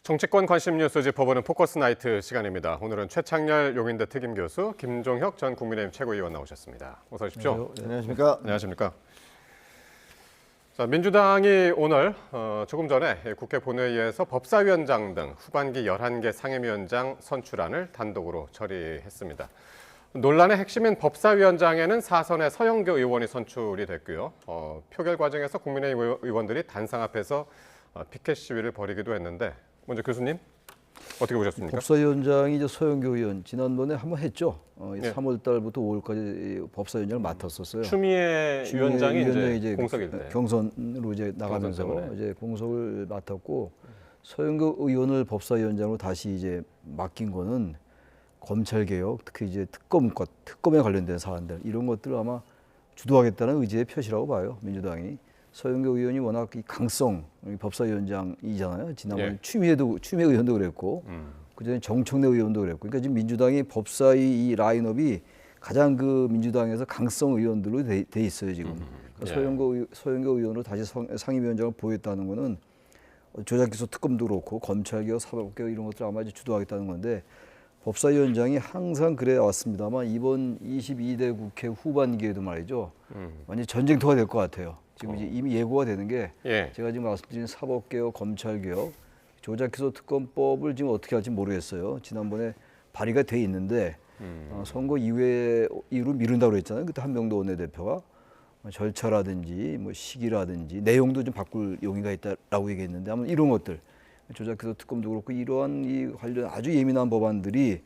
정치권 관심 뉴스 짚어보는 포커스 나이트 시간입니다. 오늘은 최창렬 용인대 특임교수, 김종혁 전 국민의힘 최고위원 나오셨습니다. 어서 오십시오. 안녕하십니까? 안녕하십니까? 자, 민주당이 오늘 조금 전에 국회 본회의에서 법사위원장 등 후반기 11개 상임위원장 선출안을 단독으로 처리했습니다. 논란의 핵심인 법사위원장에는 사선의 서영교 의원이 선출이 됐고요. 표결 과정에서 국민의힘 의원들이 단상 앞에서 피켓 시위를 벌이기도 했는데 먼저 교수님 어떻게 보셨습니까? 법사위원장이 이제 서영교 의원 지난번에 한번 했죠. 네. 3월 달부터 5월까지 법사위원장을 맡았었어요. 추미애 위원장이 이제 공석일 때 경선으로 이제 나가면서 경선 이제 공석을 맡았고 서영교 의원을 법사위원장으로 다시 이제 맡긴 거는 검찰 개혁, 특히 이제 특검에 관련된 사안들 이런 것들을 아마 주도하겠다는 의지의 표시라고 봐요. 민주당이. 서영교 의원이 워낙 이 강성 법사위원장이잖아요. 지난번에 예. 추미애 의원도 그랬고 그전에 정청래 의원도 그랬고 그러니까 지금 민주당이 법사위 이 라인업이 가장 그 민주당에서 강성 의원들로 돼 있어요 지금. 그러니까 예. 서영교 의원으로 다시 상임위원장을 보였다는 거는 조작기소 특검도 그렇고 검찰개혁, 사법개혁 이런 것들 아마 이제 주도하겠다는 건데 법사위원장이 항상 그래 왔습니다만 이번 22대 국회 후반기에도 말이죠. 완전 전쟁터가 될 것 같아요. 지금 이제 이미 예고가 되는 게 예. 제가 지금 말씀드린 사법개혁, 검찰개혁, 조작기소 특검법을 지금 어떻게 할지 모르겠어요. 지난번에 발의가 돼 있는데 선거 이후로 미룬다고 그랬잖아요. 그때 한명도 원내대표가 절차라든지 뭐 시기라든지 내용도 좀 바꿀 용의가 있다라고 얘기했는데 아마 이런 것들 조작기소 특검도 그렇고 이러한 이 관련 아주 예민한 법안들이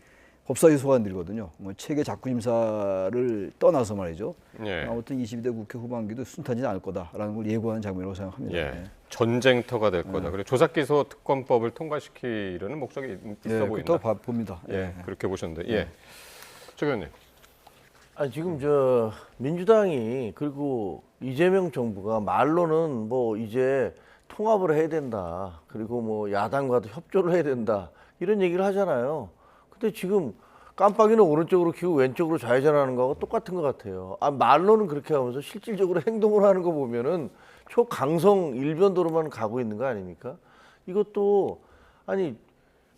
법사위 소관들이거든요. 뭐 체계 자꾸심사를 떠나서 말이죠. 예. 아무튼 22대 국회 후반기도 순탄하지 않을 거다라는 걸 예고하는 장면이라고 생각합니다. 예. 전쟁터가 될 거다. 그리고 조작기소 특검법을 통과시키려는 목적이 있어 보인다. 더 봅니다. 예, 그렇게 보셨는데, 예, 최 의원님. 지금 저 민주당이 그리고 이재명 정부가 말로는 뭐 이제 통합을 해야 된다. 그리고 뭐 야당과도 협조를 해야 된다. 이런 얘기를 하잖아요. 근데 지금 깜빡이는 오른쪽으로 켜고 왼쪽으로 좌회전하는 거하고 똑같은 것 같아요. 말로는 그렇게 하면서 실질적으로 행동을 하는 거 보면은 초강성 일변도로만 가고 있는 거 아닙니까? 이것도 아니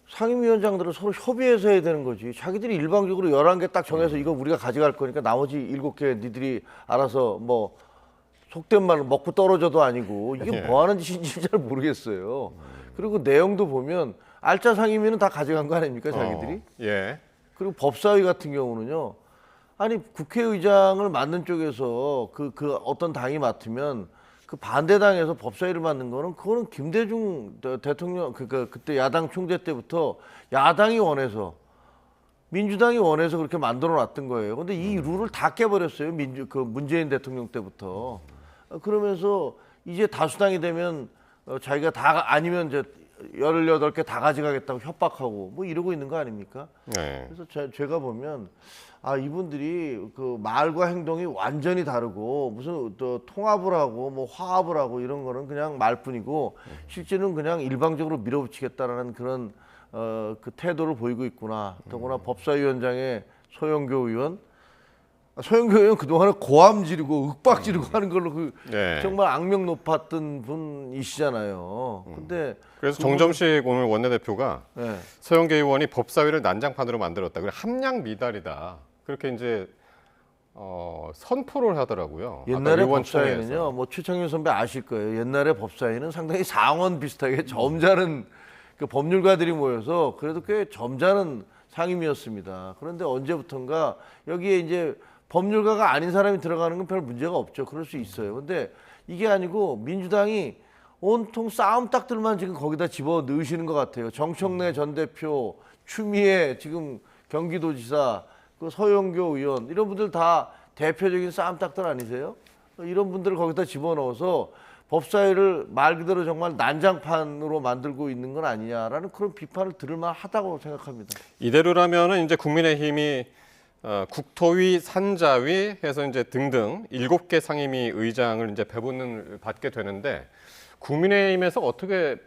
상임위원장들은 서로 협의해서 해야 되는 거지. 자기들이 일방적으로 11개 딱 정해서 이거 우리가 가져갈 거니까 나머지 7개 니들이 알아서 뭐 속된 말로 먹고 떨어져도 아니고 이게 뭐 하는 짓인지 잘 모르겠어요. 그리고 내용도 보면 알짜 상임위는 다 가져간 거 아닙니까, 자기들이? 예. 그리고 법사위 같은 경우는요. 아니 국회의장을 맡는 쪽에서 그 어떤 당이 맡으면 그 반대당에서 법사위를 맡는 거는 그거는 김대중 대통령 그때 야당 총재 때부터 야당이 원해서 민주당이 원해서 그렇게 만들어 놨던 거예요. 근데 이 룰을 다 깨버렸어요. 문재인 대통령 때부터. 그러면서 이제 다수당이 되면 자기가 다 아니면 이제 18개 다 가져가겠다고 협박하고 뭐 이러고 있는 거 아닙니까? 네. 그래서 제가 보면 이분들이 그 말과 행동이 완전히 다르고 무슨 또 통합을 하고 뭐 화합을 하고 이런 거는 그냥 말뿐이고 실제는 그냥 일방적으로 밀어붙이겠다라는 그런 그 태도를 보이고 있구나. 더구나 법사위원장의 서영교 의원 그동안에 고함 지르고 윽박 지르고 하는 걸로 네. 정말 악명 높았던 분이시잖아요. 근데 그래서 정점식 오늘 원내대표가 네. 서영교 의원이 법사위를 난장판으로 만들었다. 그리고 함량 미달이다. 그렇게 이제 선포를 하더라고요. 옛날에 법사위는요, 뭐 최창현 선배 아실 거예요. 옛날에 법사위는 상당히 상원 비슷하게 점잖은 그 법률가들이 모여서 그래도 꽤 점잖은 상임이었습니다. 그런데 언제부턴가 여기에 이제 법률가가 아닌 사람이 들어가는 건 별 문제가 없죠. 그럴 수 있어요. 근데 이게 아니고 민주당이 온통 싸움딱들만 지금 거기다 집어 넣으시는 것 같아요. 정청래 전 대표, 추미애 지금 경기도지사, 그 서영교 의원 이런 분들 다 대표적인 싸움딱들 아니세요? 이런 분들을 거기다 집어넣어서 법사위를 말 그대로 정말 난장판으로 만들고 있는 건 아니냐라는 그런 비판을 들을 만하다고 생각합니다. 이대로라면은 이제 국민의힘이 국토위, 산자위 해서 이제 등등 7개 상임위 의장을 이제 배분을 받게 되는데 국민의힘에서 어떻게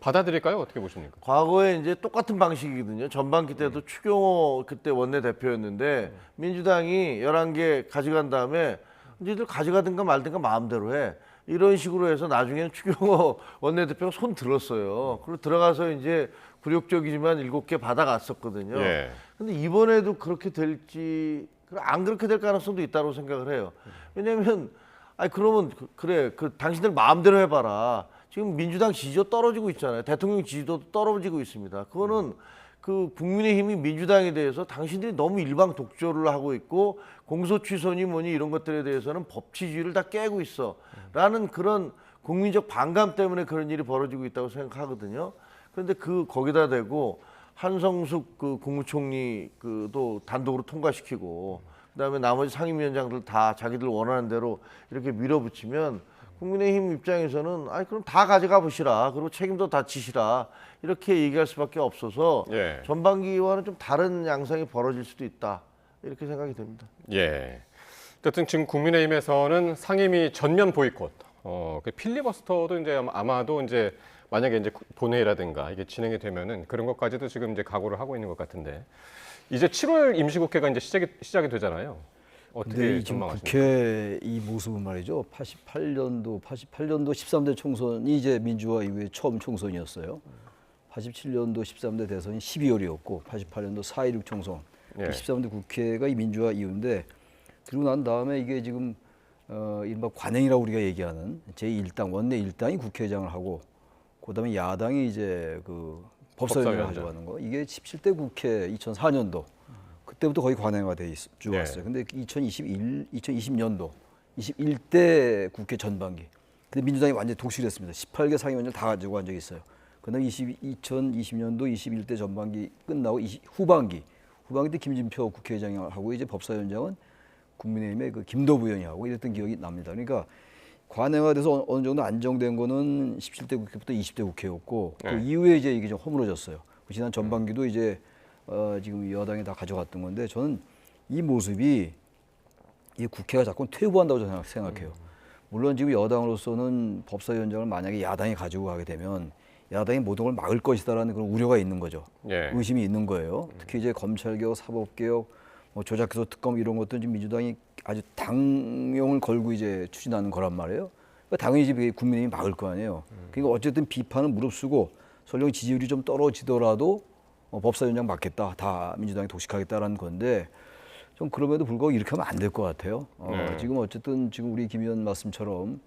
받아들일까요? 어떻게 보십니까? 과거에 이제 똑같은 방식이거든요. 전반기 때도 추경호 그때 원내대표였는데 민주당이 11개 가져간 다음에 니들 가져가든가 말든가 마음대로 해. 이런 식으로 해서 나중에는 추경호 원내대표가 손 들었어요. 그리고 들어가서 이제 굴욕적이지만 7개 받아갔었거든요. 예. 근데 이번에도 그렇게 될지 안 그렇게 될 가능성도 있다고 생각을 해요. 왜냐하면 아니 그러면 그래 그 당신들 마음대로 해봐라. 지금 민주당 지지도 떨어지고 있잖아요. 대통령 지지도 떨어지고 있습니다. 그거는 그 국민의힘이 민주당에 대해서 당신들이 너무 일방 독조를 하고 있고 공소취소니 뭐니 이런 것들에 대해서는 법치주의를 다 깨고 있어라는 그런 국민적 반감 때문에 그런 일이 벌어지고 있다고 생각하거든요. 그런데 거기다 대고 한성숙 그 국무총리 그도 단독으로 통과시키고 그다음에 나머지 상임위원장들 다 자기들 원하는 대로 이렇게 밀어붙이면 국민의힘 입장에서는 아니 그럼 다 가져가 보시라. 그리고 책임도 다 지시라. 이렇게 얘기할 수밖에 없어서 예. 전반기와는 좀 다른 양상이 벌어질 수도 있다. 이렇게 생각이 됩니다. 예. 어쨌든 지금 국민의힘에서는 상임위 전면 보이콧, 그 필리버스터도 이제 아마도 이제 만약에 이제 본회의라든가 이게 진행이 되면은 그런 것까지도 지금 이제 각오를 하고 있는 것 같은데 이제 7월 임시국회가 이제 시작이 되잖아요. 근데 어떻게 이 지금 전망하십니까? 국회 이 모습은 말이죠. 88년도 13대 총선이 이제 민주화 이후에 처음 총선이었어요. 87년도 13대 대선이 12월이었고 88년도 4.16 총선, 예. 13대 국회가 이 민주화 이후인데 그리고 난 다음에 이게 지금 이른바 관행이라고 우리가 얘기하는 제1당 원내 1당이 국회의장을 하고 그다음에 야당이 이제 그 법사위원장을 법사위원장. 가져가는 거. 이게 17대 국회 2004년도 그때부터 거의 관행화 돼 쭉 네. 왔어요. 근데 2020년도 21대 국회 전반기. 근데 민주당이 완전히 독실했습니다. 18개 상임위원장 다 가지고 간 적이 있어요. 그다음에 2020년도 21대 전반기 끝나고 후반기 때 김진표 국회의장이 하고 이제 법사위원장은 국민의힘의 그 김도부 의원이 하고 이랬던 기억이 납니다. 그러니까 관행화돼서 어느 정도 안정된 거는 17대 국회부터 20대 국회였고 그 네. 이후에 이제 이게 좀 허물어졌어요. 지난 전반기도 이제 지금 여당이 다 가져갔던 건데 저는 이 모습이 이 국회가 자꾸 퇴보한다고 저는 생각해요. 물론 지금 여당으로서는 법사위원장을 만약에 야당이 가지고 가게 되면 야당이 모든 걸 막을 것이다라는 그런 우려가 있는 거죠. 예. 의심이 있는 거예요. 특히 이제 검찰개혁, 사법개혁, 뭐 조작기소 특검 이런 것들은 지금 민주당이 아주 당용을 걸고 이제 추진하는 거란 말이에요. 그러니까 당연히 이제 국민의힘이 막을 거 아니에요. 그러니까 어쨌든 비판은 무릅쓰고 설령 지지율이 좀 떨어지더라도 법사위원장 맡겠다, 다 민주당이 독식하겠다라는 건데 좀 그럼에도 불구하고 이렇게 하면 안 될 것 같아요. 네. 지금 어쨌든 지금 우리 김 의원 말씀처럼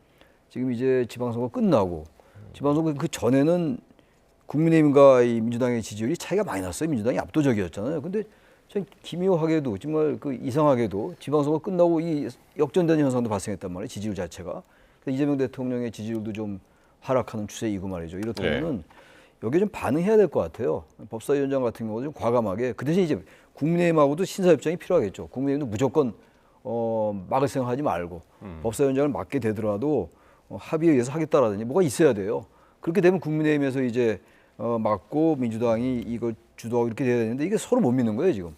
지금 이제 지방선거 끝나고 지방선거 그 전에는 국민의힘과 이 민주당의 지지율이 차이가 많이 났어요. 민주당이 압도적이었잖아요. 근데 참 기묘하게도 정말 그 이상하게도 지방선거 끝나고 이 역전되는 현상도 발생했단 말이에요. 지지율 자체가. 이재명 대통령의 지지율도 좀 하락하는 추세이고 말이죠. 이렇다면은 여기에 좀 반응해야 될 것 같아요. 법사위원장 같은 경우도 좀 과감하게 그 대신 이제 국민의힘하고도 신사협정이 필요하겠죠. 국민의힘도 무조건 막을 생각하지 말고 법사위원장을 맡게 되더라도 합의에 의해서 하겠다라든지 뭐가 있어야 돼요. 그렇게 되면 국민의힘에서 이제 맡고 민주당이 이걸 주도하고 이렇게 돼야 되는데 이게 서로 못 믿는 거예요 지금.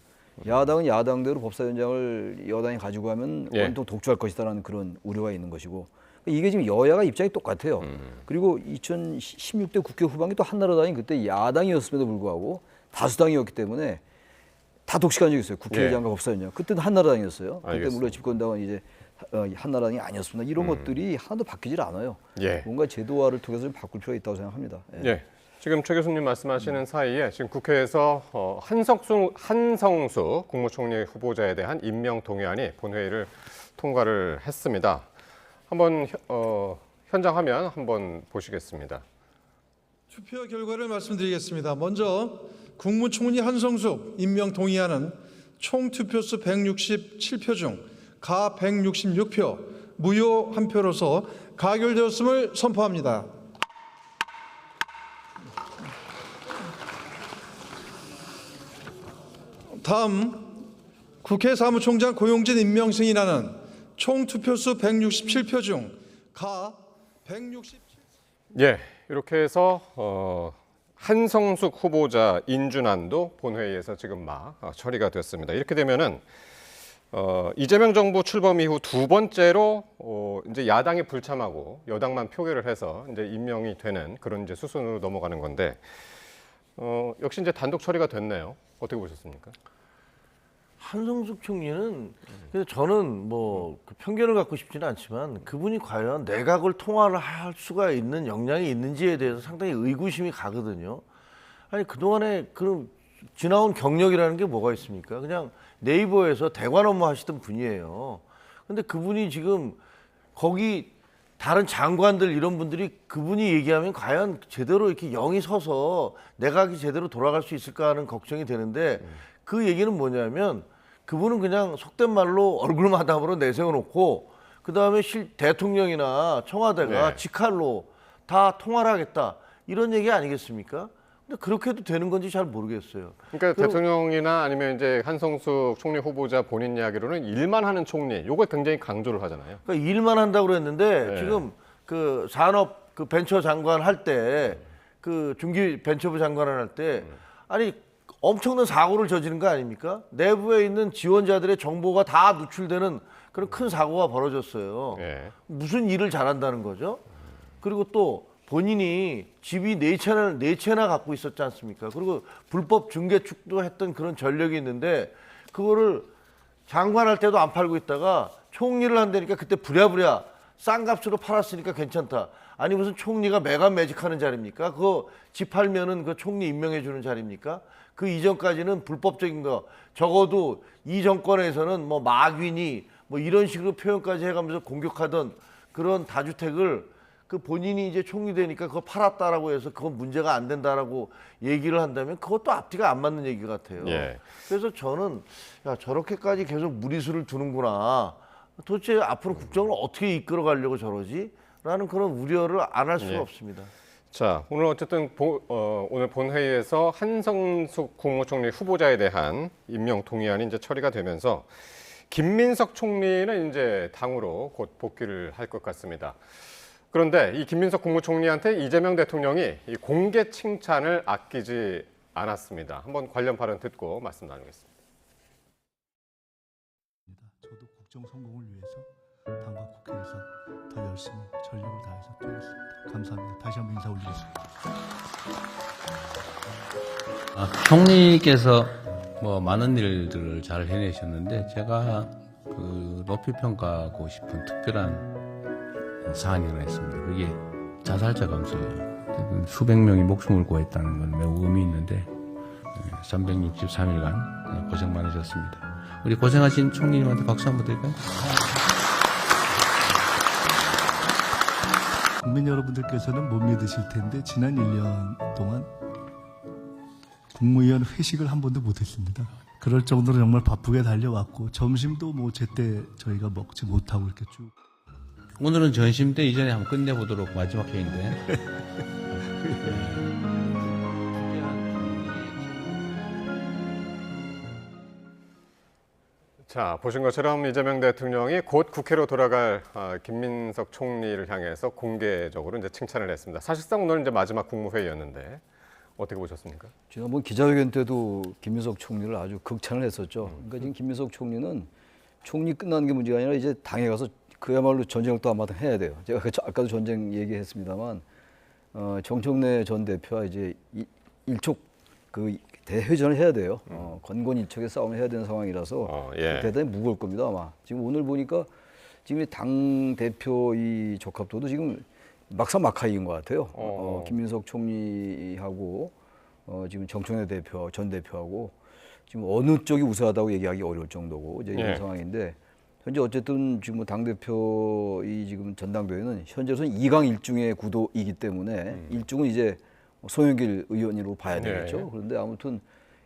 야당은 야당대로 법사위원장을 여당이 가지고 가면 예. 원통 독주할 것이다라는 그런 우려가 있는 것이고 이게 지금 여야가 입장이 똑같아요. 그리고 2016대 국회 후반기 또 한나라당이 그때 야당이었음에도 불구하고 다수당이었기 때문에 다 독식한 적이 있어요. 국회의장과 법사위원장. 그때는 한나라당이었어요. 그때 알겠습니다. 물론 집권당은 이제 한나라당이 아니었습니다. 이런 것들이 하나도 바뀌질 않아요. 예. 뭔가 제도화를 통해서 좀 바꿀 필요가 있다고 생각합니다. 예. 예. 지금 최 교수님 말씀하시는 사이에 지금 국회에서 한성수 국무총리 후보자에 대한 임명 동의안이 본회의를 통과를 했습니다. 한번 현장 화면 한번 보시겠습니다. 투표 결과를 말씀드리겠습니다. 먼저 국무총리 한성숙 임명 동의안은 총 투표수 167표 중 가 166표, 무효 1표로서 가결되었음을 선포합니다. 다음 국회 사무총장 고용진 임명 승인안은 총 투표수 167표 중 가 167. 예, 이렇게 해서 한성숙 후보자 인준안도 본회의에서 지금 막 처리가 됐습니다. 이렇게 되면은 이재명 정부 출범 이후 두 번째로 이제 야당이 불참하고 여당만 표결을 해서 이제 임명이 되는 그런 이제 수순으로 넘어가는 건데 역시 이제 단독 처리가 됐네요. 어떻게 보셨습니까? 한성숙 총리는 그래서 저는 뭐그 편견을 갖고 싶지는 않지만 그분이 과연 내각을 통화를 할 수가 있는 역량이 있는지에 대해서 상당히 의구심이 가거든요. 아니 그동안에 그럼 지나온 경력이라는 게 뭐가 있습니까? 그냥 네이버에서 대관 업무 하시던 분이에요. 근데 그분이 지금 거기 다른 장관들 이런 분들이 그분이 얘기하면 과연 제대로 이렇게 영이 서서 내각이 제대로 돌아갈 수 있을까 하는 걱정이 되는데 그 얘기는 뭐냐면 그분은 그냥 속된 말로 얼굴마담으로 내세워놓고 그다음에 대통령이나 청와대가 네. 직할로 다 통화를 하겠다 이런 얘기 아니겠습니까? 근데 그렇게 해도 되는 건지 잘 모르겠어요. 그러니까 그리고- 대통령이나 아니면 이제 한성숙 총리 후보자 본인 이야기로는 일만 하는 총리, 요걸 굉장히 강조를 하잖아요. 그러니까 일만 한다고 그랬는데 네. 지금 그 산업 그 벤처 장관 할 때 그 중기 벤처부 장관을 할 때 아니 엄청난 사고를 저지른 거 아닙니까? 내부에 있는 지원자들의 정보가 다 누출되는 그런 큰 사고가 벌어졌어요. 예. 무슨 일을 잘한다는 거죠? 그리고 또 본인이 집이 네 채나 갖고 있었지 않습니까? 그리고 불법 중개축도 했던 그런 전력이 있는데 그거를 장관할 때도 안 팔고 있다가 총리를 한다니까 그때 부랴부랴 싼 값으로 팔았으니까 괜찮다. 아니 무슨 총리가 매간매직하는 자리입니까? 그거 집 팔면은 그 총리 임명해 주는 자리입니까? 그 이전까지는 불법적인 거 적어도 이 정권에서는 뭐 마귀니 뭐 이런 식으로 표현까지 해가면서 공격하던 그런 다주택을 그 본인이 이제 총리 되니까 그거 팔았다라고 해서 그건 문제가 안 된다라고 얘기를 한다면 그것도 앞뒤가 안 맞는 얘기 같아요. 예. 그래서 저는 야 저렇게까지 계속 무리수를 두는구나. 도대체 앞으로 국정을 어떻게 이끌어가려고 저러지? 라는 그런 우려를 안 할 수가 예. 없습니다. 자, 오늘 어쨌든 오늘 본회의에서 한성숙 국무총리 후보자에 대한 임명 동의안이 이제 처리가 되면서 김민석 총리는 이제 당으로 곧 복귀를 할 것 같습니다. 그런데 이 김민석 국무총리한테 이재명 대통령이 이 공개 칭찬을 아끼지 않았습니다. 한번 관련 발언 듣고 말씀 나누겠습니다. 저도 국정 성공을 위해서 당과 국회에서 더 열심히 전력을 다해서 뛰겠습니다. 감사합니다. 다시 한번 인사 올리겠습니다. 총리께서 뭐 많은 일들을 잘 해내셨는데 제가 그 높이 평가하고 싶은 특별한 사안이 하나 있습니다. 그게 자살자 감소예요. 수백 명이 목숨을 구했다는 건 매우 의미 있는데 363일간 고생 많으셨습니다. 우리 고생하신 총리님한테 박수 한번 드릴까요? 국민 여러분들께서는 못 믿으실 텐데 지난 1년 동안 국무위원 회식을 한 번도 못했습니다. 그럴 정도로 정말 바쁘게 달려왔고 점심도 뭐 제때 저희가 먹지 못하고 이렇게 쭉. 오늘은 전심 때 이전에 한번 끝내보도록 마지막 회의인데. 자, 보신 것처럼 이재명 대통령이 곧 국회로 돌아갈 김민석 총리를 향해서 공개적으로 이제 칭찬을 했습니다. 사실상 오늘 이제 마지막 국무회의였는데 어떻게 보셨습니까? 지난번 기자회견 때도 김민석 총리를 아주 극찬을 했었죠. 그러니까 지금 김민석 총리는 총리 끝나는 게 문제가 아니라 이제 당에 가서 그야말로 전쟁을 또 한마디 해야 돼요. 제가 아까도 전쟁 얘기했습니다만 정청래 전 대표와 이제 일촉 그 대회전을 해야 돼요. 건건일촉의 싸움을 해야 되는 상황이라서 예. 대단히 무거울 겁니다 아마. 지금 오늘 보니까 지금 당 대표 이 적합도도 지금 막상막하인 것 같아요. 김민석 총리하고 지금 정청래 대표 전 대표하고 지금 어느 쪽이 우세하다고 얘기하기 어려울 정도고 이제 이런 예. 상황인데 현재 어쨌든 지금 뭐 당 대표 이 지금 전당대회는 현재로서는 2강 1중의 구도이기 때문에 1중은 이제 송영길 의원으로 봐야 되겠죠. 예. 그런데 아무튼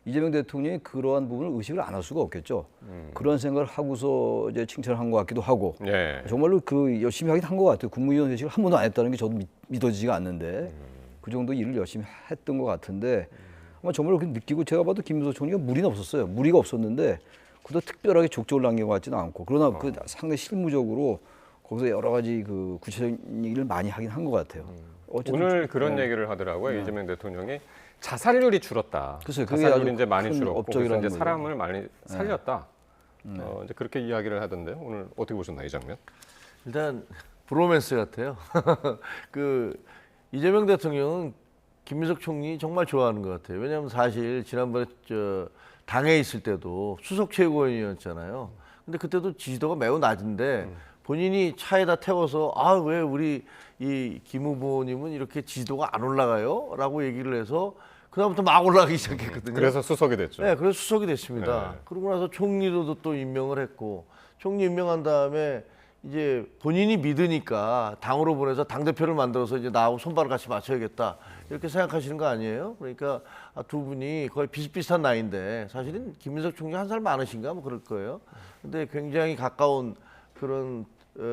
이재명 대통령이 그러한 부분을 의식을 안 할 수가 없겠죠. 그런 생각을 하고서 이제 칭찬을 한 것 같기도 하고 예. 정말로 그 열심히 하긴 한 것 같아요. 국무위원 회식을 한 번도 안 했다는 게 저도 믿어지지가 않는데 그 정도 일을 열심히 했던 것 같은데 아마 정말로 그렇게 느끼고 제가 봐도 김민석 총리가 무리는 없었어요. 무리가 없었는데 그도 특별하게 족적을 남긴 것 같지는 않고 그러나 그 상당히 실무적으로 거기서 여러 가지 그 구체적인 얘기를 많이 하긴 한 것 같아요. 어쨌든 오늘 그런 얘기를 하더라고요. 이재명 대통령이 자살률이 줄었다. 글쎄요, 그게 자살률이 아주 이제 많이 큰 줄었고 그래서 업적이라는 이제 거죠. 사람을 많이 살렸다. 이제 그렇게 이야기를 하던데 오늘 어떻게 보셨나요, 이 장면? 일단 브로맨스 같아요. 그 이재명 대통령은 김민석 총리 정말 좋아하는 것 같아요. 왜냐하면 사실 지난번에 당에 있을 때도 수석 최고위원이었잖아요. 근데 그때도 지지도가 매우 낮은데 본인이 차에다 태워서 아, 왜 우리 이 김 후보님은 이렇게 지지도가 안 올라가요? 라고 얘기를 해서 그다음부터 막 올라가기 시작했거든요. 그래서 수석이 됐죠. 네, 그래서 수석이 됐습니다. 네. 그러고 나서 총리로도 또 임명을 했고, 총리 임명한 다음에 이제 본인이 믿으니까 당으로 보내서 당대표를 만들어서 이제 나하고 손발을 같이 맞춰야겠다. 이렇게 생각하시는 거 아니에요? 그러니까 두 분이 거의 비슷비슷한 나이인데 사실은 김민석 총리 한 살 많으신가 뭐 그럴 거예요. 근데 굉장히 가까운 그런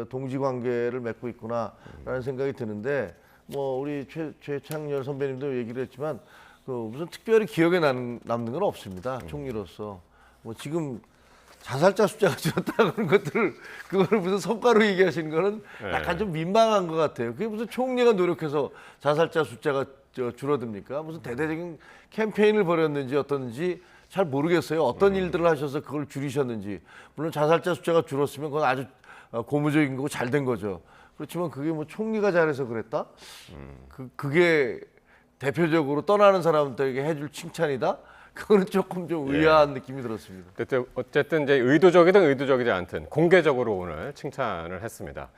동지 관계를 맺고 있구나라는 생각이 드는데 뭐 우리 최창렬 선배님도 얘기를 했지만 그 무슨 특별히 기억에 남는 건 없습니다. 총리로서 뭐 지금 자살자 숫자가 줄었다 그런 것들을 그거를 무슨 성과로 얘기하시는 거는 약간 좀 민망한 것 같아요. 그게 무슨 총리가 노력해서 자살자 숫자가 줄어듭니까? 무슨 대대적인 캠페인을 벌였는지 어떤지 잘 모르겠어요. 어떤 일들을 하셔서 그걸 줄이셨는지. 물론 자살자 숫자가 줄었으면 그건 아주 고무적인 거고 잘 된 거죠. 그렇지만 그게 뭐 총리가 잘해서 그랬다? 그게 대표적으로 떠나는 사람들에게 해줄 칭찬이다? 그거는 조금 좀 의아한 느낌이 들었습니다. 어쨌든 이제 의도적이든 의도적이지 않든 공개적으로 오늘 칭찬을 했습니다.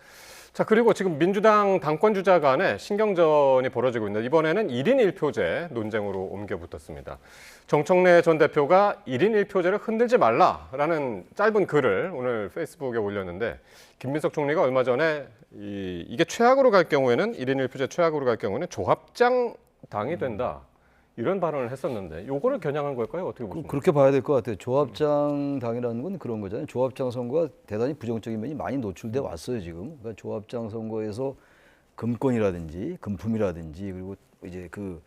자, 그리고 지금 민주당 당권 주자 간에 신경전이 벌어지고 있는데 이번에는 1인 1표제 논쟁으로 옮겨 붙었습니다. 정청래 전 대표가 1인 1표제를 흔들지 말라라는 짧은 글을 오늘 페이스북에 올렸는데 김민석 총리가 얼마 전에 이게 최악으로 갈 경우에는 1인 1표제 최악으로 갈 경우에는 조합장 당이 된다. 이런 발언을 했었는데 요거를 겨냥한 걸까요? 어떻게 보십니까? 그렇게 봐야 될 것 같아요. 조합장 당이라는 건 그런 거잖아요. 조합장 선거가 대단히 부정적인 면이 많이 노출돼 왔어요 지금. 그러니까 조합장 선거에서 금권이라든지 금품이라든지 그리고 이제 그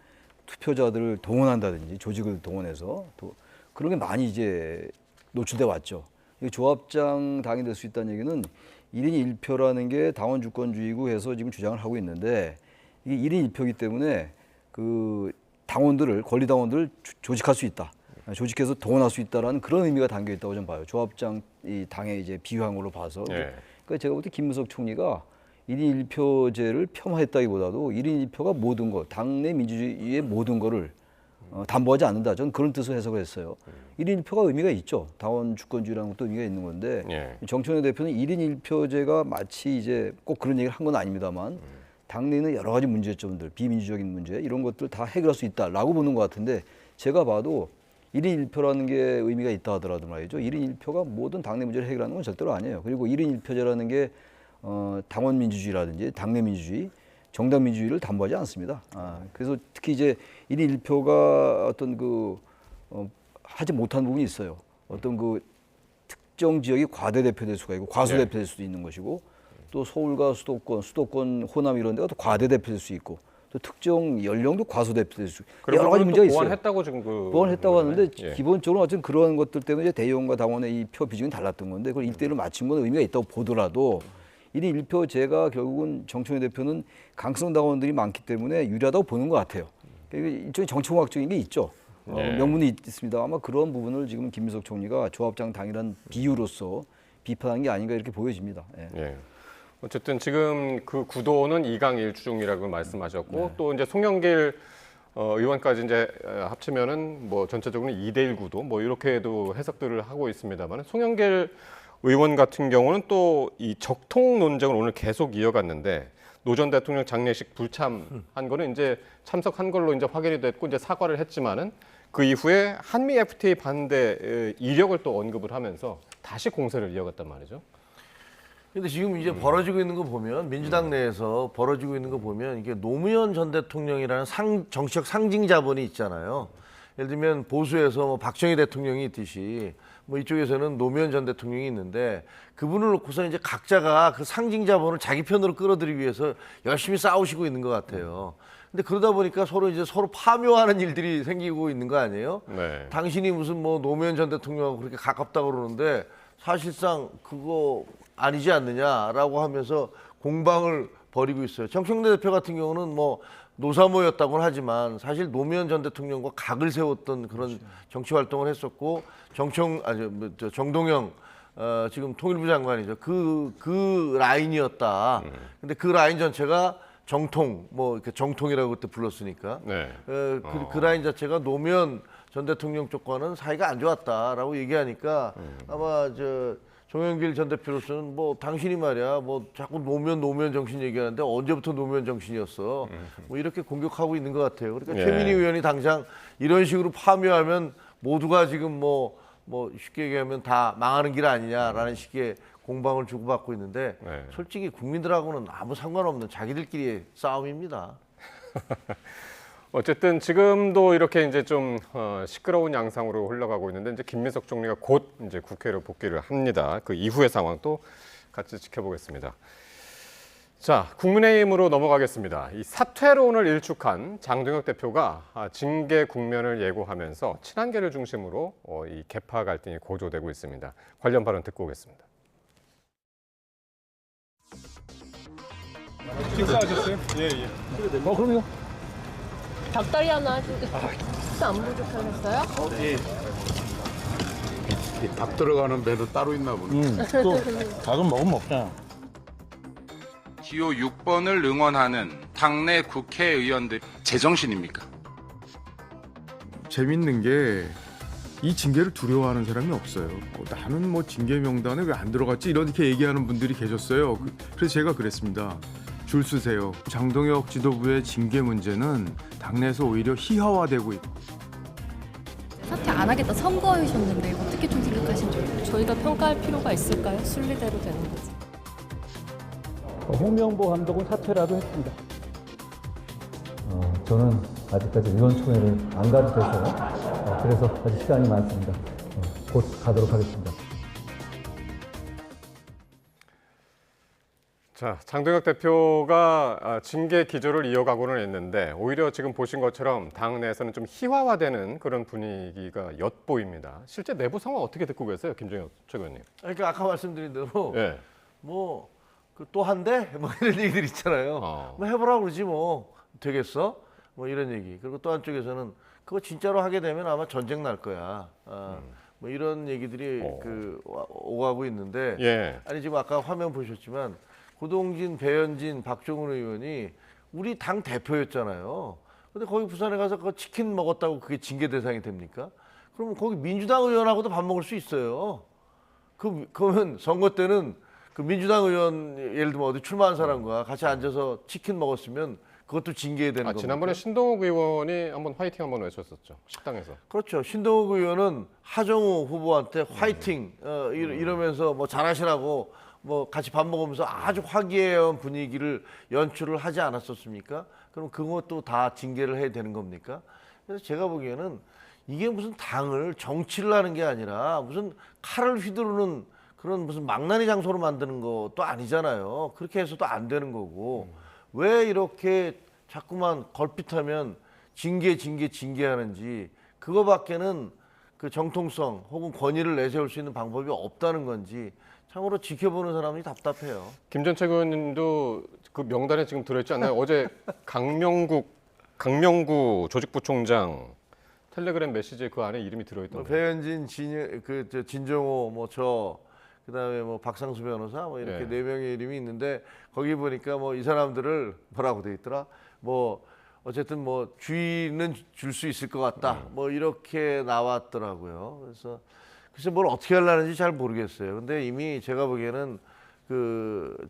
투표자들을 동원한다든지 조직을 동원해서 또 그런 게 많이 이제 노출돼 왔죠. 이 조합장 당이 될 수 있다는 얘기는 1인 1표라는 게 당원 주권주의고 해서 지금 주장을 하고 있는데 이게 1인 1표이기 때문에 그 당원들을 권리 당원들을 조직할 수 있다, 조직해서 동원할 수 있다라는 그런 의미가 담겨 있다고 저는 봐요. 조합장 이 당의 이제 비유한 걸로 봐서. 예. 그러니까 제가 볼 때 김무석 총리가 1인 1표제를 폄하했다기보다도 1인 1표가 모든 것, 당내 민주주의의 모든 거를 담보하지 않는다. 저는 그런 뜻으로 해석을 했어요. 1인 1표가 의미가 있죠. 당원 주권주의라는 것도 의미가 있는 건데 예. 정청래 대표는 1인 1표제가 마치 이제 꼭 그런 얘기를 한 건 아닙니다만. 당내는 여러 가지 문제점들, 비민주적인 문제 이런 것들 다 해결할 수 있다라고 보는 것 같은데 제가 봐도 1인 1표라는 게 의미가 있다 하더라도 말이죠. 1인 1표가 모든 당내 문제를 해결하는 건 절대로 아니에요. 그리고 1인 1표제라는 게 당원 민주주의라든지 당내 민주주의, 정당 민주주의를 담보하지 않습니다. 그래서 특히 이제 1인 1표가 어떤 하지 못한 부분이 있어요. 어떤 특정 지역이 과대대표될 수가 있고 과소대표될 수도 있는 것이고 또 서울과 수도권, 호남 이런 데가 또 과대대표될 수 있고 또 특정 연령도 과소대표될 수 있고 여러 가지 문제가 있어요. 보완했다고 지금 보완했다고 하는데 예. 기본적으로 어쨌든 그런 것들 때문에 이제 대의원과 당원의 이 표 비중이 달랐던 건데 그걸 1대1로 맞춘 건 의미가 있다고 보더라도 1인 1표제가 결국은 정청래 대표는 강성 당원들이 많기 때문에 유리하다고 보는 것 같아요. 그러니까 일종의 정치공학적인 게 있죠. 예. 명분이 있습니다. 아마 그런 부분을 지금 김민석 총리가 조합장 당이란 비유로서 비판한 게 아닌가 이렇게 보여집니다. 예. 예. 어쨌든 지금 그 구도는 2강 1주중이라고 말씀하셨고 또 이제 송영길 의원까지 이제 합치면은 뭐 전체적으로 2대1 구도 뭐 이렇게도 해석들을 하고 있습니다만 송영길 의원 같은 경우는 또 이 적통 논쟁을 오늘 계속 이어갔는데 노 전 대통령 장례식 불참한 거는 이제 참석한 걸로 이제 확인이 됐고 이제 사과를 했지만은 그 이후에 한미 FTA 반대 이력을 또 언급을 하면서 다시 공세를 이어갔단 말이죠. 근데 지금 이제 벌어지고 있는 거 보면 민주당 내에서 벌어지고 있는 거 보면 이게 노무현 전 대통령이라는 정치적 상징 자본이 있잖아요. 예를 들면 보수에서 뭐 박정희 대통령이 있듯이 뭐 이쪽에서는 노무현 전 대통령이 있는데 그분을 놓고서 이제 각자가 그 상징 자본을 자기 편으로 끌어들이기 위해서 열심히 싸우시고 있는 것 같아요. 근데 그러다 보니까 서로 파묘하는 일들이 생기고 있는 거 아니에요? 네. 당신이 무슨 뭐 노무현 전 대통령하고 그렇게 가깝다고 그러는데 사실상 그거 아니지 않느냐라고 하면서 공방을 벌이고 있어요. 정청래 대표 같은 경우는 뭐 노사모였다고는 하지만 사실 노무현 전 대통령과 각을 세웠던 그런 정치 활동을 했었고 정동영 지금 통일부 장관이죠. 그 라인이었다. 근데 그 라인 전체가 정통 뭐 이렇게 정통이라고 그때 불렀으니까 네. 그 라인 자체가 노무현 전 대통령 쪽과는 사이가 안 좋았다라고 얘기하니까 아마 정영길 전 대표로서는 뭐 당신이 말이야 뭐 자꾸 노면 정신 얘기하는데 언제부터 노면 정신이었어 뭐 이렇게 공격하고 있는 것 같아요. 그러니까 예. 최민희 의원이 당장 이런 식으로 파묘하면 모두가 지금 뭐 쉽게 얘기하면 다 망하는 길 아니냐라는 식의 공방을 주고받고 있는데 네. 솔직히 국민들하고는 아무 상관없는 자기들끼리의 싸움입니다. 어쨌든 지금도 이렇게 이제 좀 시끄러운 양상으로 흘러가고 있는데 이제 김민석 총리가 곧 이제 국회로 복귀를 합니다. 그 이후의 상황도 같이 지켜보겠습니다. 자, 국민의힘으로 넘어가겠습니다. 이 사퇴론을 일축한 장동혁 대표가 징계 국면을 예고하면서 친한계를 중심으로 이 계파 갈등이 고조되고 있습니다. 관련 발언 듣고 오겠습니다. 식사하셨어요? 예. 그럼요. 닭다리 하나 하시고 식사 안 부족하셨어요? 닭 들어가는 배도 따로 있나 보네. 또 닭은 먹으면 먹잖아. 기호 6번을 응원하는 당내 국회의원들 제정신입니까? 재밌는 게 이 징계를 두려워하는 사람이 없어요. 나는 뭐 징계 명단에 왜 안 들어갔지 이렇게 얘기하는 분들이 계셨어요. 그래서 제가 그랬습니다. 줄 서세요. 장동혁 지도부의 징계 문제는 당내에서 오히려 희화화되고 있고. 사퇴 안 하겠다 선거하셨는데 어떻게 좀 생각하신지. 저희가 평가할 필요가 있을까요? 순리대로 되는 거지. 홍명보 감독은 사퇴라도 했습니다. 저는 아직까지 의원총회를 안 가도 돼서요. 그래서 아직 시간이 많습니다. 곧 가도록 하겠습니다. 자, 장동혁 대표가 징계 기조를 이어가고는 있는데 오히려 지금 보신 것처럼 당내에서는 좀 희화화되는 그런 분위기가 엿보입니다. 실제 내부 상황 어떻게 듣고 계세요, 김종혁 최고위원님? 그러니까 아까 말씀드린 대로 예. 뭐 또 한대 뭐 이런 얘기들 있잖아요. 뭐 해보라 그러지 뭐 되겠어? 뭐 이런 얘기. 그리고 또 한쪽에서는 그거 진짜로 하게 되면 아마 전쟁 날 거야. 뭐 이런 얘기들이 오가고 있는데 예. 아니 지금 아까 화면 보셨지만 고동진, 배현진, 박종훈 의원이 우리 당 대표였잖아요. 근데 거기 부산에 가서 그 치킨 먹었다고 그게 징계 대상이 됩니까? 그러면 거기 민주당 의원하고도 밥 먹을 수 있어요. 그러면 선거 때는 그 민주당 의원 예를 들면 어디 출마한 사람과 같이 앉아서 치킨 먹었으면 그것도 징계해야 되는 겁니다. 지난번에 신동욱 의원이 한번 화이팅 한번 외쳤었죠, 식당에서. 그렇죠. 신동욱 의원은 하정우 후보한테 화이팅 이러면서 뭐 잘하시라고 뭐 같이 밥 먹으면서 아주 화기애애한 분위기를 연출을 하지 않았었습니까? 그럼 그것도 다 징계를 해야 되는 겁니까? 그래서 제가 보기에는 이게 무슨 당을 정치를 하는 게 아니라 무슨 칼을 휘두르는 그런 무슨 망나니 장소로 만드는 것도 아니잖아요. 그렇게 해서도 안 되는 거고 왜 이렇게 자꾸만 걸핏하면 징계하는지 그거밖에는 그 정통성 혹은 권위를 내세울 수 있는 방법이 없다는 건지 참으로 지켜보는 사람이 답답해요. 김 전 최고위원님도 그 명단에 지금 들어있지 않나요? 어제 강명구 조직부총장 텔레그램 메시지에 그 안에 이름이 들어있던데. 배현진, 진정호, 그다음에 뭐 박상수 변호사 뭐 이렇게 네 명의 이름이 있는데 거기 보니까 뭐 이 사람들을 뭐라고 돼 있더라? 뭐 어쨌든 뭐 주의는 줄 수 있을 것 같다. 뭐 이렇게 나왔더라고요. 그래서 글쎄 뭘 어떻게 하려는지 잘 모르겠어요. 근데 이미 제가 보기에는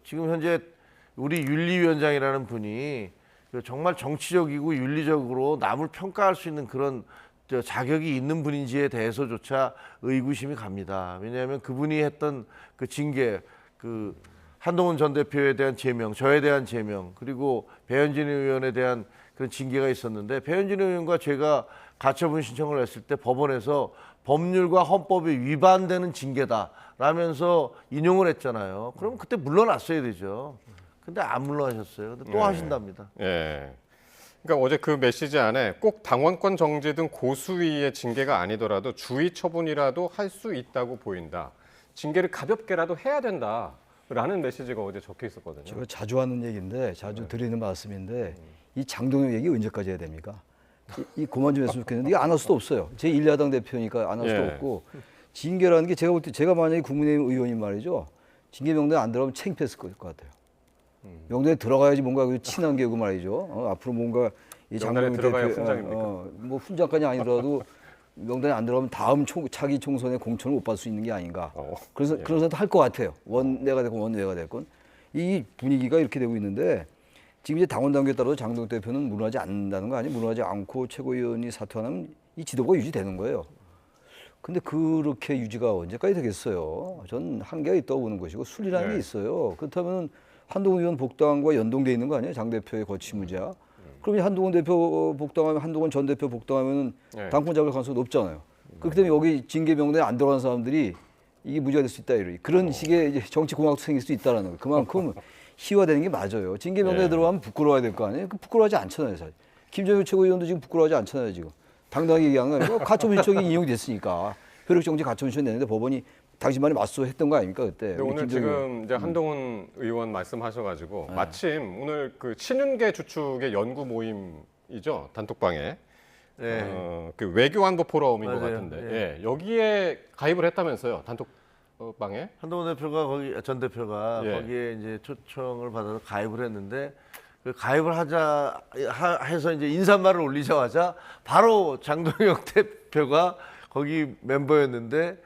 지금 현재 우리 윤리위원장이라는 분이 정말 정치적이고 윤리적으로 남을 평가할 수 있는 그런 자격이 있는 분인지에 대해서조차 의구심이 갑니다. 왜냐하면 그분이 했던 그 징계, 한동훈 전 대표에 대한 제명, 저에 대한 제명, 그리고 배현진 의원에 대한 그런 징계가 있었는데 배현진 의원과 제가 가처분 신청을 했을 때 법원에서 법률과 헌법에 위반되는 징계다라면서 인용을 했잖아요. 그럼 그때 물러났어야 되죠. 근데 안 물러나셨어요. 근데 또 하신답니다. 예. 그러니까 어제 그 메시지 안에 꼭 당원권 정지 등 고수위의 징계가 아니더라도 주의 처분이라도 할 수 있다고 보인다. 징계를 가볍게라도 해야 된다라는 메시지가 어제 적혀 있었거든요. 제가 자주 하는 얘기인데 자주 드리는 말씀인데 이 장동혁 얘기 언제까지 해야 됩니까? 이 그만 좀 했으면 좋겠는데 이거 안 할 수도 없어요. 제 1야당 대표니까 안 할 수도 없고 징계라는 게 제가 볼 때 제가 만약에 국민의힘 의원인 말이죠. 징계 명단에 안 들어가면 창피했을 것 같아요. 명단에 들어가야지 뭔가 친한 게고 말이죠. 앞으로 뭔가 이 장동혁 들어가야 대표 훈장입니까? 뭐 훈장까지 아니더라도 명단에 안 들어가면 다음 차기 총선에 공천을 못 받을 수 있는 게 아닌가. 그래서 예. 그런 생각도 할 것 같아요. 원내가 됐건 원외가 됐건 이 분위기가 이렇게 되고 있는데 지금 이제 당원 당규에 따라서 장동 대표는 물러나지 않는다는 거 아니에요? 물러나지 않고 최고위원이 사퇴하면 이 지도부가 유지되는 거예요. 근데 그렇게 유지가 언제까지 되겠어요? 전 한계가 있다고 보는 것이고 순리라는 네. 게 있어요. 그렇다면 한동훈 의원 복당과 연동돼 있는 거 아니에요? 장 대표의 거취무자. 그러면 한동훈 대표 복당하면 한동훈 전 대표 복당하면 네. 당권 잡을 가능성이 높잖아요. 그렇기 때문에 여기 징계 명단에 안 들어간 사람들이 이게 무죄가 될 수 있다 이런 그런 식의 이제 정치 공학도 생길 수 있다라는 거예요. 그만큼 희화되는 게 맞아요. 징계 명단에 네. 들어가면 부끄러워야 될 거 아니에요? 그 부끄러워하지 않잖아요, 사실. 김정일 최고위원도 지금 부끄러워하지 않잖아요, 지금. 당당하게 얘기하는 거 아니고 가처분신청이 인용이 됐으니까 효력정지 가처분신청 내는데 법원이 당신만이 맞서했던 거 아닙니까 그때? 근데 오늘 지금 이제 한동훈 의원 말씀하셔가지고 마침 오늘 그 친윤계 주축의 연구 모임이죠 단톡방에 그 외교안보 포럼인 것 맞아요. 같은데 예. 여기에 가입을 했다면서요 단톡방에? 한동훈 대표가 전 대표가 예. 거기에 이제 초청을 받아서 가입을 했는데 그 가입을 해서 이제 인사말을 올리자마자 바로 장동혁 대표가 거기 멤버였는데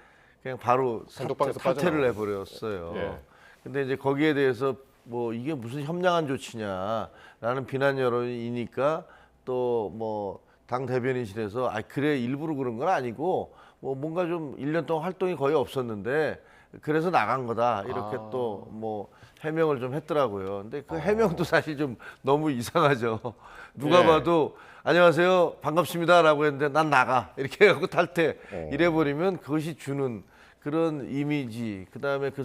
그냥 바로 단톡방에서 사퇴를 해버렸어요. 예. 근데 이제 거기에 대해서 뭐 이게 무슨 협량한 조치냐라는 비난 여론이니까 또 뭐 당 대변인실에서 그래 일부러 그런 건 아니고 뭐 뭔가 좀 1년 동안 활동이 거의 없었는데 그래서 나간 거다 이렇게 또 뭐 해명을 좀 했더라고요. 근데 그 해명도 사실 좀 너무 이상하죠. 누가 예. 봐도 안녕하세요 반갑습니다라고 했는데 난 나가 이렇게 해갖고 탈퇴 이래버리면 그것이 주는 그런 이미지 그다음에 그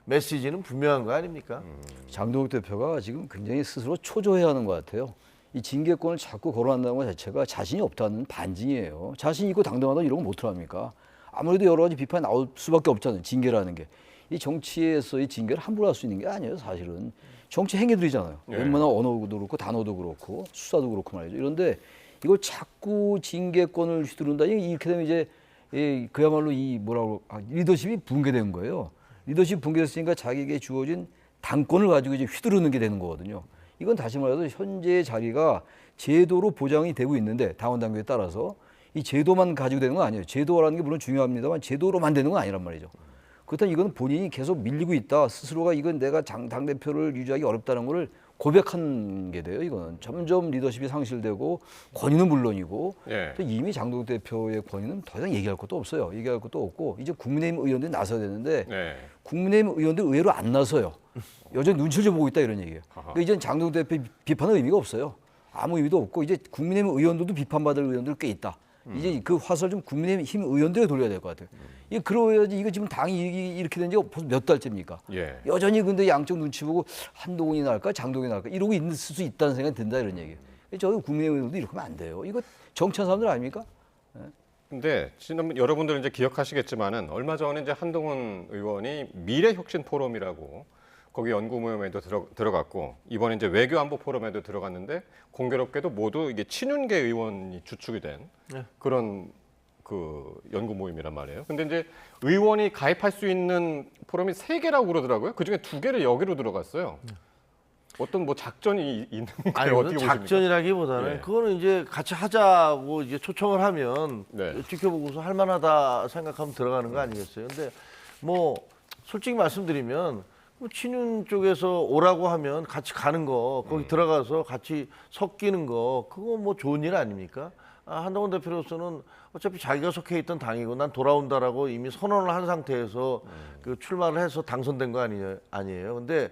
메시지는 분명한 거 아닙니까? 장동혁 대표가 지금 굉장히 스스로 초조해하는 것 같아요. 이 징계권을 자꾸 거론한다는 것 자체가 자신이 없다는 반증이에요. 자신 있고 당당하다 이런 거 못 들어갑니까? 아무래도 여러 가지 비판이 나올 수밖에 없잖아요. 징계라는 게. 이 정치에서 이 징계를 함부로 할 수 있는 게 아니에요. 사실은. 정치 행위들이잖아요. 예. 웬만한 언어도 그렇고 단어도 그렇고 수사도 그렇고 말이죠. 이런데 이걸 자꾸 징계권을 휘두른다. 이렇게 되면 이제 그야말로 이 뭐라고 리더십이 붕괴된 거예요. 리더십 붕괴됐으니까 자기에게 주어진 당권을 가지고 이제 휘두르는 게 되는 거거든요. 이건 다시 말해서 현재의 자리가 제도로 보장이 되고 있는데 당원 당규에 따라서 이 제도만 가지고 되는 건 아니에요. 제도라는 게 물론 중요합니다만 제도로만 되는 건 아니란 말이죠. 그렇다면 이건 본인이 계속 밀리고 있다. 스스로가 이건 내가 당대표를 유지하기 어렵다는 거를 고백한 게 돼요. 이거는 점점 리더십이 상실되고 권위는 물론이고 예. 또 이미 장동혁 대표의 권위는 더 이상 얘기할 것도 없어요. 얘기할 것도 없고 이제 국민의힘 의원들이 나서야 되는데 네. 국민의힘 의원들 의외로 안 나서요. 여전히 눈치를 좀 보고 있다 이런 얘기예요. 그러니까 이제는 장동혁 대표 비판은 의미가 없어요. 아무 의미도 없고 이제 국민의힘 의원들도 비판받을 의원들 꽤 있다. 이제 그 화살 좀 국민의힘 의원들에 돌려야 될 것 같아요. 이게 그러야지 이거 지금 당이 이렇게 된 지 벌써 몇 달째입니까? 예. 여전히 근데 양쪽 눈치 보고 한동훈이 나을까 장동훈이 나을까 이러고 있을 수 있다는 생각이 든다 이런 얘기예요. 저희 국민의힘 의원들도 이렇게 하면 안 돼요. 이거 정치하는 사람들 아닙니까? 근데 지금 여러분들 이제 기억하시겠지만은 얼마 전에 이제 한동훈 의원이 미래혁신 포럼이라고 거기 연구 모임에도 들어갔고 이번에 이제 외교안보 포럼에도 들어갔는데 공교롭게도 모두 이게 친윤계 의원이 주축이 된 그런 그 연구 모임이란 말이에요. 근데 이제 의원이 가입할 수 있는 포럼이 3개라고 그러더라고요. 그중에 2개를 여기로 들어갔어요. 어떤 뭐 작전이 있는 아니, 거예요? 어떻게 보십니까? 작전이라기보다는 예. 그거는 이제 같이 하자고 이제 초청을 하면 네. 지켜보고서 할 만하다 생각하면 들어가는 거 아니겠어요? 근데 뭐 솔직히 말씀드리면 뭐 친윤 쪽에서 오라고 하면 같이 가는 거 거기 들어가서 같이 섞이는 거 그거 뭐 좋은 일 아닙니까? 한동훈 대표로서는 어차피 자기가 속해 있던 당이고 난 돌아온다라고 이미 선언을 한 상태에서 그 출마를 해서 당선된 거 아니에요. 근데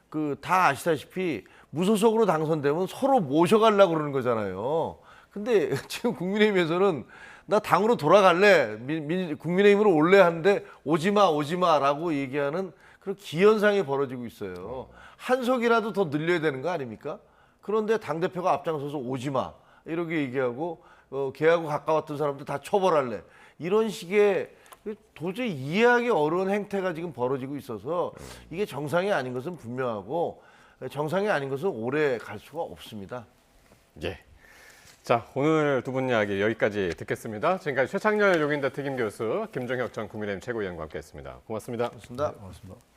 그 다 아시다시피 무소속으로 당선되면 서로 모셔가려고 그러는 거잖아요. 근데 지금 국민의힘에서는 나 당으로 돌아갈래, 국민의힘으로 올래 하는데 오지마라고 얘기하는 그런 기현상이 벌어지고 있어요. 한석이라도 더 늘려야 되는 거 아닙니까? 그런데 당대표가 앞장서서 오지마 이렇게 얘기하고 걔하고 가까웠던 사람들 다 처벌할래. 이런 식의 도저히 이해하기 어려운 행태가 지금 벌어지고 있어서 이게 정상이 아닌 것은 분명하고 정상이 아닌 것은 오래 갈 수가 없습니다. 예. 자, 오늘 두 분 이야기 여기까지 듣겠습니다. 지금까지 최창렬 용인대 특임 교수, 김종혁 전 국민의힘 최고위원과 함께했습니다. 고맙습니다. 고맙습니다. 고맙습니다.